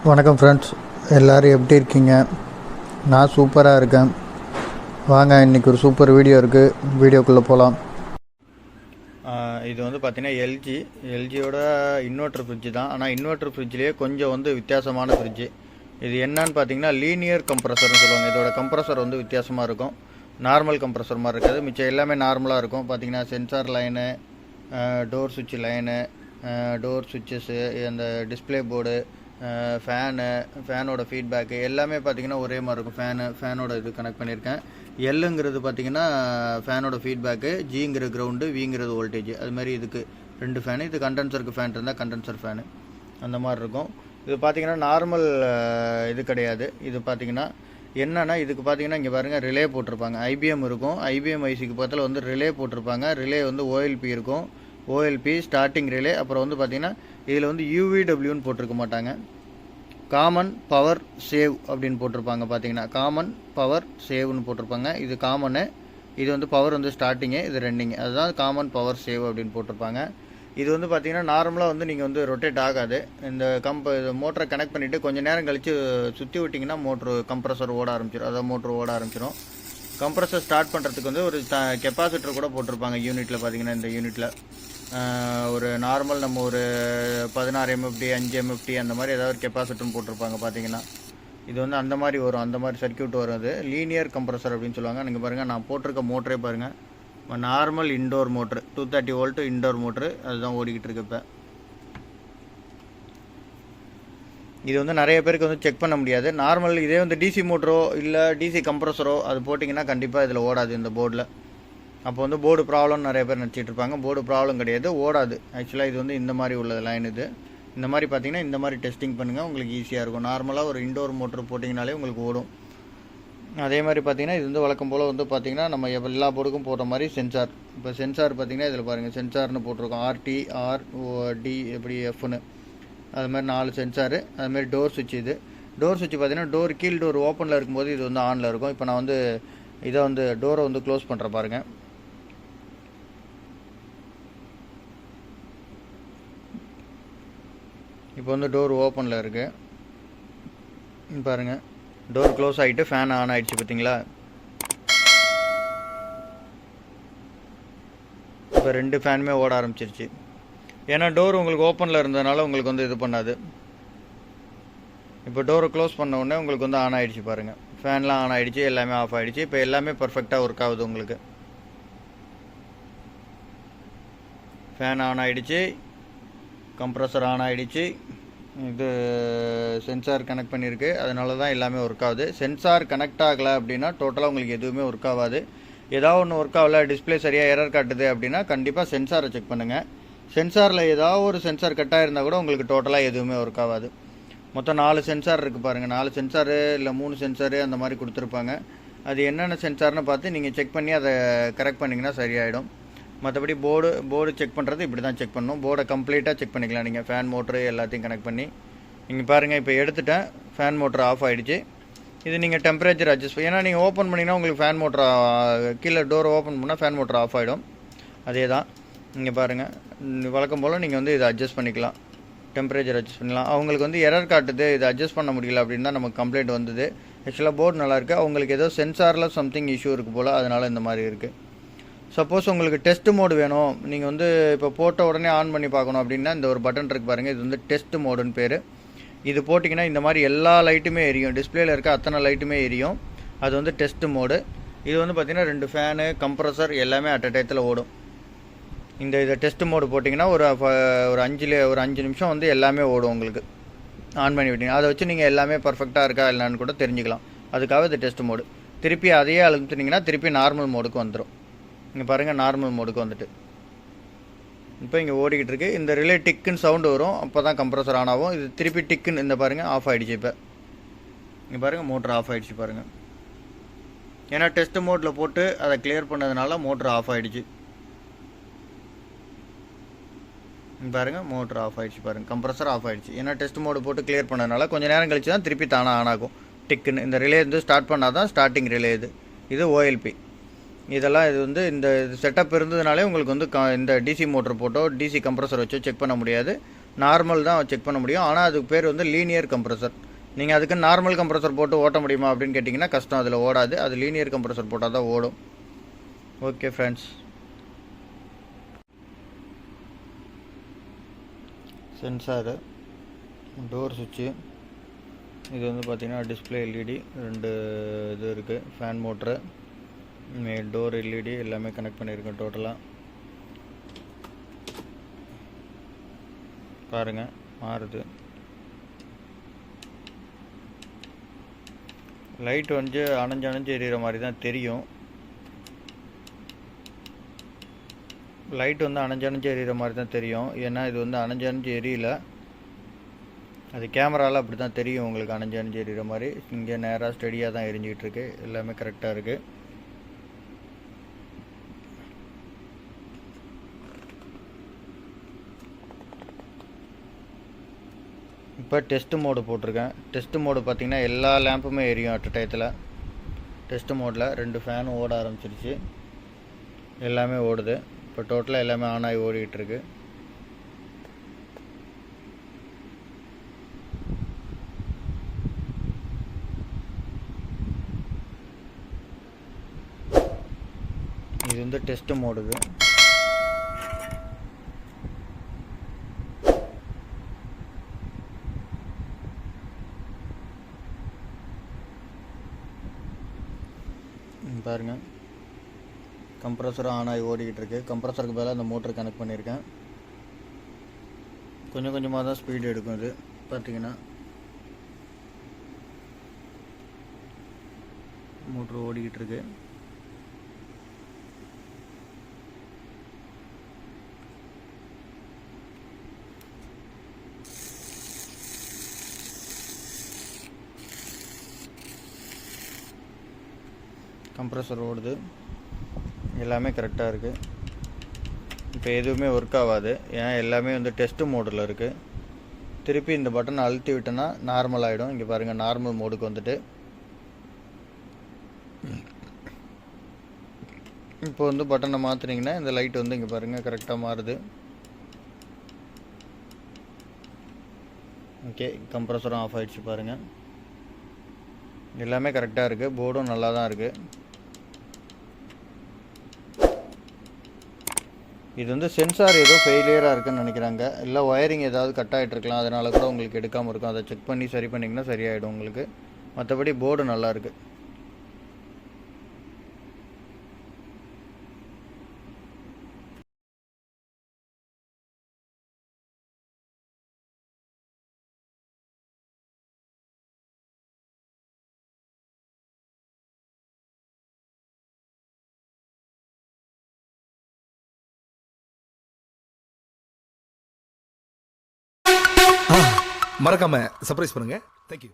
வணக்கம் ஃப்ரெண்ட்ஸ், எல்லோரும் எப்படி இருக்கீங்க? நான் சூப்பராக இருக்கேன். வாங்க, இன்றைக்கி ஒரு சூப்பர் வீடியோ இருக்குது, வீடியோக்குள்ளே போகலாம். இது வந்து பார்த்திங்கன்னா எல்ஜியோட இன்வெர்டர் ஃப்ரிட்ஜு தான். ஆனால் இன்வெர்டர் ஃப்ரிட்ஜ்லேயே கொஞ்சம் வித்தியாசமான ஃப்ரிட்ஜு. இது என்னன்னு பார்த்தீங்கன்னா லீனியர் கம்ப்ரஸர்னு சொல்லுவாங்க. இதோட கம்ப்ரஸர் வித்தியாசமாக இருக்கும். நார்மல் கம்ப்ரஸர் மாதிரி இருக்காது. மிச்சம் எல்லாமே நார்மலாக இருக்கும். பார்த்திங்கன்னா சென்சார் லைனு, டோர் சுவிட்ச் லைனு, டோர் சுவிட்சஸ்ஸு, அந்த டிஸ்பிளே போர்டு, ஃபேனோட ஃபீட்பேக்கு எல்லாமே பார்த்திங்கன்னா ஒரே மாதிரி இருக்கும். ஃபேனோட இது கனெக்ட் பண்ணியிருக்கேன். எல்லுங்கிறது பார்த்திங்கன்னா ஃபேனோட ஃபீட்பேக்கு, ஜிங்கிறது கிரவுண்டு, விங்கிறது வோல்டேஜ். அதுமாதிரி இதுக்கு 2 ஃபேனு. இது கண்டென்சருக்கு ஃபேன் இருந்தால் கண்டென்சர் ஃபேனு அந்த மாதிரி இருக்கும். இது பார்த்திங்கன்னா நார்மல் இது கிடையாது. இது பார்த்திங்கன்னா என்னென்னா இதுக்கு பார்த்திங்கன்னா இங்கே பாருங்கள் ரிலே போட்டிருப்பாங்க. ஐபிஎம் இருக்கும். ஐபிஎம் ஐசிக்கு பக்கத்தில் ரிலே போட்டிருப்பாங்க. ரிலே ஓஎல்பி இருக்கும். OLP starting relay. அப்புறம் பார்த்திங்கன்னா இதில் யூவிடபிள்யூன்னு போட்டிருக்க மாட்டாங்க. காமன் பவர் சேவ் அப்படின்னு போட்டிருப்பாங்க. பார்த்தீங்கன்னா காமன் பவர் சேவ்னு போட்டிருப்பாங்க. இது காமனு, இது பவர் ஸ்டார்டிங்கு, இது ரெண்டிங்கு. அதுதான் காமன் பவர் சேவ் அப்படின்னு போட்டிருப்பாங்க. இது பார்த்தீங்கன்னா நார்மலாக நீங்கள் ரொட்டேட் ஆகாது. இந்த மோட்டரை கனெக்ட் பண்ணிவிட்டு கொஞ்சம் நேரம் கழித்து சுற்றி விட்டிங்கன்னா கம்ப்ரஸர் ஓட ஆரம்பிச்சிடும். அதாவது மோட்ரு ஓட ஆரம்பிச்சிடும். கம்ப்ரஸர் ஸ்டார்ட் பண்ணுறதுக்கு ஒரு கெப்பாசிட்டர் கூட போட்டிருப்பாங்க யூனிட்டில். பார்த்தீங்கன்னா இந்த யூனிட்டில் ஒரு நார்மல் நம்ம ஒரு 16 எம்எஃப்டி 5 எம்எஃப்டி அந்த மாதிரி ஏதாவது ஒரு கெப்பாசிட்டர்னு போட்டிருப்பாங்க. பார்த்தீங்கன்னா இது அந்த மாதிரி வரும். அந்த மாதிரி சர்க்கியூட் வரும். அது லீனியர் கம்ப்ரஸர் அப்படின்னு சொல்லுவாங்க. நீங்கள் பாருங்கள், நான் போட்டிருக்க மோட்டரே பாருங்கள். Normal indoor motor 230 volt indoor motor. அதுதான் ஓடிக்கிட்டு இருக்கு. இப்போ இது நிறைய பேருக்கு செக் பண்ண முடியாது. நார்மல் இதே டிசி மோட்டரோ இல்லை டிசி கம்ப்ரஸரோ அது போட்டிங்கன்னா கண்டிப்பாக இதில் ஓடாது இந்த போர்டில். அப்போ போர்டு ப்ராப்ளம் நிறைய பேர் நினச்சிட்டு இருப்பாங்க. போர்டு ப்ராப்ளம் கிடையாது, ஓடாது. ஆக்சுவலாக இது இந்த மாதிரி உள்ள லைன். இது இந்த மாதிரி பார்த்தீங்கன்னா இந்த மாதிரி டெஸ்டிங் பண்ணுங்கள், உங்களுக்கு ஈஸியாக இருக்கும். நார்மலாக ஒரு இன்டோர் மோட்ரு போட்டிங்கனாலே உங்களுக்கு ஓடும். அதே மாதிரி பார்த்தீங்கன்னா இது வழக்கம் போல் பார்த்தீங்கன்னா நம்ம எல்லா போர்டுக்கும் போடுற மாதிரி சென்சார். இப்போ சென்சார் பார்த்தீங்கன்னா இதில் பாருங்கள் சென்சார்னு போட்டிருக்கோம். ஆர்டி, ஆர்டி எப்படி எஃப்னு அது மாதிரி 4 சென்சாரு. அதுமாதிரி டோர் சுவிட்ச். இது டோர் சுவிட்ச் பார்த்தீங்கன்னா கீழ் டோர் ஓப்பனில் இருக்கும்போது இது ஆனில் இருக்கும். இப்போ நான் இதை டோரை க்ளோஸ் பண்ணுற பாருங்கள். இப்போ டோர் ஓப்பனில் இருக்குது பாருங்கள். டோர் க்ளோஸ் ஆகிட்டு ஃபேன் ஆன் ஆகிடுச்சு. பார்த்தீங்களா? இப்போ 2 ஃபேனுமே ஓட ஆரம்பிச்சிருச்சு. ஏன்னா டோர் உங்களுக்கு ஓப்பனில் இருந்ததுனால உங்களுக்கு இது பண்ணாது. இப்போ டோரை க்ளோஸ் பண்ண உடனே உங்களுக்கு ஆன் ஆகிடுச்சு. பாருங்கள், ஃபேன்லாம் ஆன் ஆகிடுச்சு, எல்லாமே ஆஃப் ஆகிடுச்சு. இப்போ எல்லாமே பர்ஃபெக்டாக ஒர்க் ஆகுது. உங்களுக்கு ஃபேன் ஆன் ஆகிடுச்சு, கம்ப்ரஸர் ஆன் ஆகிடுச்சு. இது சென்சார் கனெக்ட் பண்ணியிருக்கு. அதனால தான் எல்லாமே ஒர்க் ஆகுது. சென்சார் கனெக்ட் ஆகலை அப்படின்னா டோட்டலாக உங்களுக்கு எதுவுமே ஒர்க் ஆகாது. ஏதாவது ஒன்று ஒர்க் ஆகலை, டிஸ்பிளே சரியாக எரர் காட்டுது அப்படின்னா கண்டிப்பாக சென்சாரை செக் பண்ணுங்கள். சென்சாரில் ஏதாவது ஒரு சென்சார் கட் ஆகிருந்தால் கூட உங்களுக்கு டோட்டலாக எதுவுமே ஒர்க் ஆகாது. மொத்தம் 4 சென்சார் இருக்குது பாருங்கள். 4 சென்சாரு இல்லை 3 சென்சாரு அந்த மாதிரி கொடுத்துருப்பாங்க. அது என்னென்ன சென்சார்னு பார்த்து நீங்கள் செக் பண்ணி அதை கரெக்ட் பண்ணிங்கன்னா சரியாயிடும். மற்றபடி போர்டு செக் பண்ணுறது இப்படி தான் செக் பண்ணணும். போர்டை கம்ப்ளீட்டாக செக் பண்ணிக்கலாம் நீங்கள். ஃபேன் மோட்ரு எல்லாத்தையும் கனெக்ட் பண்ணி நீங்கள் பாருங்கள். இப்போ எடுத்துட்டேன், ஃபேன் மோட்ரு ஆஃப் ஆகிடுச்சு. இது நீங்கள் டெம்பரேச்சர் அட்ஜஸ்ட் ஏன்னா நீங்கள் ஓப்பன் பண்ணிங்கன்னா உங்களுக்கு ஃபேன் மோட்ரு கீழே டோர் ஓப்பன் பண்ணால் ஃபேன் மோட்ரு ஆஃப் ஆகிடும். அதே தான் நீங்கள் பாருங்கள். வழக்கம் போல் நீங்கள் இதை அட்ஜஸ்ட் பண்ணிக்கலாம். டெம்பரேச்சர் அட்ஜஸ்ட் பண்ணலாம். அவங்களுக்கு எரர் காட்டுது, இதை அட்ஜஸ்ட் பண்ண முடியல அப்படின்னு தான் நமக்கு கம்ப்ளைண்ட் வந்தது. ஆக்சுவலாக போர்டு நல்லாயிருக்கு. அவங்களுக்கு ஏதோ சென்சாரில் சம்திங் இஷ்யூ இருக்குது போல், அதனால் இந்த மாதிரி இருக்குது. சப்போஸ் உங்களுக்கு டெஸ்ட் மோடு வேணும், நீங்கள் இப்போ போட்ட உடனே ஆன் பண்ணி பார்க்கணும் அப்படின்னா இந்த ஒரு பட்டன் இருக்குது பாருங்கள். இது டெஸ்ட் மோடுன்னு பேர். இது போட்டிங்கன்னா இந்த மாதிரி எல்லா லைட்டுமே எரியும். டிஸ்பிளேயில் இருக்க அத்தனை லைட்டுமே எரியும். அது டெஸ்ட் மோடு. இது பார்த்திங்கன்னா 2 ஃபேனு, கம்ப்ரஸர் எல்லாமே அட் அ டயத்தில் ஓடும். இதை டெஸ்ட் மோடு போட்டிங்கன்னா ஒரு 5 நிமிஷம் எல்லாமே ஓடும். உங்களுக்கு ஆன் பண்ணி விட்டீங்க. அதை வச்சு நீங்கள் எல்லாமே பர்ஃபெக்டாக இருக்கா இல்லைன்னு கூட தெரிஞ்சுக்கலாம். அதுக்காக இது டெஸ்ட் மோடு. திருப்பி அதையே அழுத்தினீங்கன்னா திருப்பி நார்மல் மோடுக்கு வந்துடும். இங்கே பாருங்கள், நார்மல் மோடுக்கு வந்துட்டு இப்போ இங்கே ஓடிக்கிட்டு இருக்குது. இந்த ரிலே டிக்குன்னு சவுண்டு வரும். அப்போ தான் கம்ப்ரஸர் ஆன் ஆகும். இது திருப்பி டிக்குன்னு இந்த பாருங்கள் ஆஃப் ஆகிடுச்சு. இப்போ இங்கே பாருங்கள் மோட்ரு ஆஃப் ஆகிடுச்சு. பாருங்கள், ஏன்னா டெஸ்ட் மோட்டில் போட்டு அதை கிளியர் பண்ணதுனால மோட்ரு ஆஃப் ஆகிடுச்சு. பாருங்கள் மோட்ரு ஆஃப் ஆகிடுச்சு. பாருங்கள், கம்ப்ரஸர் ஆஃப் ஆகிடுச்சு. ஏன்னா டெஸ்ட் மோடு போட்டு கிளியர் பண்ணதுனால கொஞ்சம் நேரம் கழிச்சு தான் திருப்பி தானாக ஆன் ஆகும். டிக்குன்னு இந்த ரிலே ஸ்டார்ட் பண்ணால் தான் ஸ்டார்டிங் ரிலே. இது ஓஎல்பி. இதெல்லாம் இந்த செட்டப் இருந்ததுனாலே உங்களுக்கு இந்த டிசி மோட்டர் போட்டோ டிசி கம்ப்ரஸர் வச்சோ செக் பண்ண முடியாது. நார்மல் தான் செக் பண்ண முடியும். ஆனால் அதுக்கு பேர் வந்து லீனியர் கம்ப்ரஸர். நீங்கள் அதுக்கு நார்மல் கம்ப்ரஸர் போட்டு ஓட்ட முடியுமா அப்படின்னு கேட்டிங்கன்னா கஷ்டம், அதில் ஓடாது. அது லீனியர் கம்ப்ரஸர் போட்டால் தான் ஓடும். ஓகே ஃப்ரெண்ட்ஸ், சென்சாரு, டோர் சுவிட்சு, இது வந்து பார்த்திங்கன்னா டிஸ்பிளே எல்இடி 2 இது இருக்குது. ஃபேன் மோட்ரு, டோர் எல்இடி எல்லாமே கனெக்ட் பண்ணியிருக்கேன். டோட்டலாக பாருங்கள், மாறுது. லைட் வந்து அணைஞ்சு எரியிற மாதிரி தான் தெரியும். லைட் வந்து அணைஞ்சு எரியிற மாதிரி தான் தெரியும். ஏன்னா இது வந்து அணைஞ்சு எரியல. அது கேமராவில் அப்படி தான் தெரியும் உங்களுக்கு, அணைஞ்சு எரியிற மாதிரி. இங்கே நேராக ஸ்டெடியாக தான் எரிஞ்சிக்கிட்டு இருக்கு. எல்லாமே கரெக்டாக இருக்குது. இப்போ டெஸ்ட் மோடு போட்டிருக்கேன். டெஸ்ட் மோடு பார்த்திங்கன்னா எல்லா லேம்புமே எரியும் அட் டயத்தில். டெஸ்ட் மோடில் 2 ஃபேனும் ஓட ஆரம்பிச்சிருச்சு. எல்லாமே ஓடுது. இப்போ டோட்டலாக எல்லாமே ஆன் ஆகி ஓடிக்கிட்டு இருக்கு. இது வந்து டெஸ்ட் மோடுது. பாருங்கள், கம்ப்ரஸரும் ஆன் ஆகி ஓடிக்கிட்டு இருக்கு. கம்ப்ரஸருக்கு பதிலாக அந்த மோட்டர் கனெக்ட் பண்ணியிருக்கேன். கொஞ்சம் கொஞ்சமாக தான் ஸ்பீடு எடுக்கும். இது பார்த்தீங்கன்னா மோட்ரு ஓடிக்கிட்டு இருக்கு. கம்ப்ரஸர் ஓடுது. எல்லாமே கரெக்டாக இருக்குது. இப்போ எதுவுமே ஒர்க் ஆகாது, ஏன்னா எல்லாமே வந்து டெஸ்ட் மோடில் இருக்குது. திருப்பி இந்த பட்டனை அழுத்தி விட்டோன்னா நார்மல் ஆகிடும். இங்கே பாருங்கள், நார்மல் மோடுக்கு வந்துட்டு இப்போ வந்து பட்டனை மாற்றினீங்கன்னா இந்த லைட் வந்து இங்கே பாருங்கள் கரெக்டாக மாறுது. ஓகே, கம்ப்ரஸரும் ஆஃப் ஆகிடுச்சு. பாருங்கள், எல்லாமே கரெக்டாக இருக்குது. போர்டும் நல்லா தான் இருக்குது. இது வந்து சென்சார் ஏதோ ஃபெயிலியராக இருக்குதுன்னு நினைக்கிறாங்க. இல்லை ஒயரிங் ஏதாவது கட் ஆகிட்டு இருக்கலாம், அதனால கூட உங்களுக்கு எடுக்காமல் இருக்கும். அதை செக் பண்ணி சரி பண்ணிங்கன்னா சரியாயிடும் உங்களுக்கு. மற்றபடி போர்டு நல்லா இருக்குது. மறக்காம சர்ப்ரைஸ் பண்ணுங்க. தேங்க்யூ.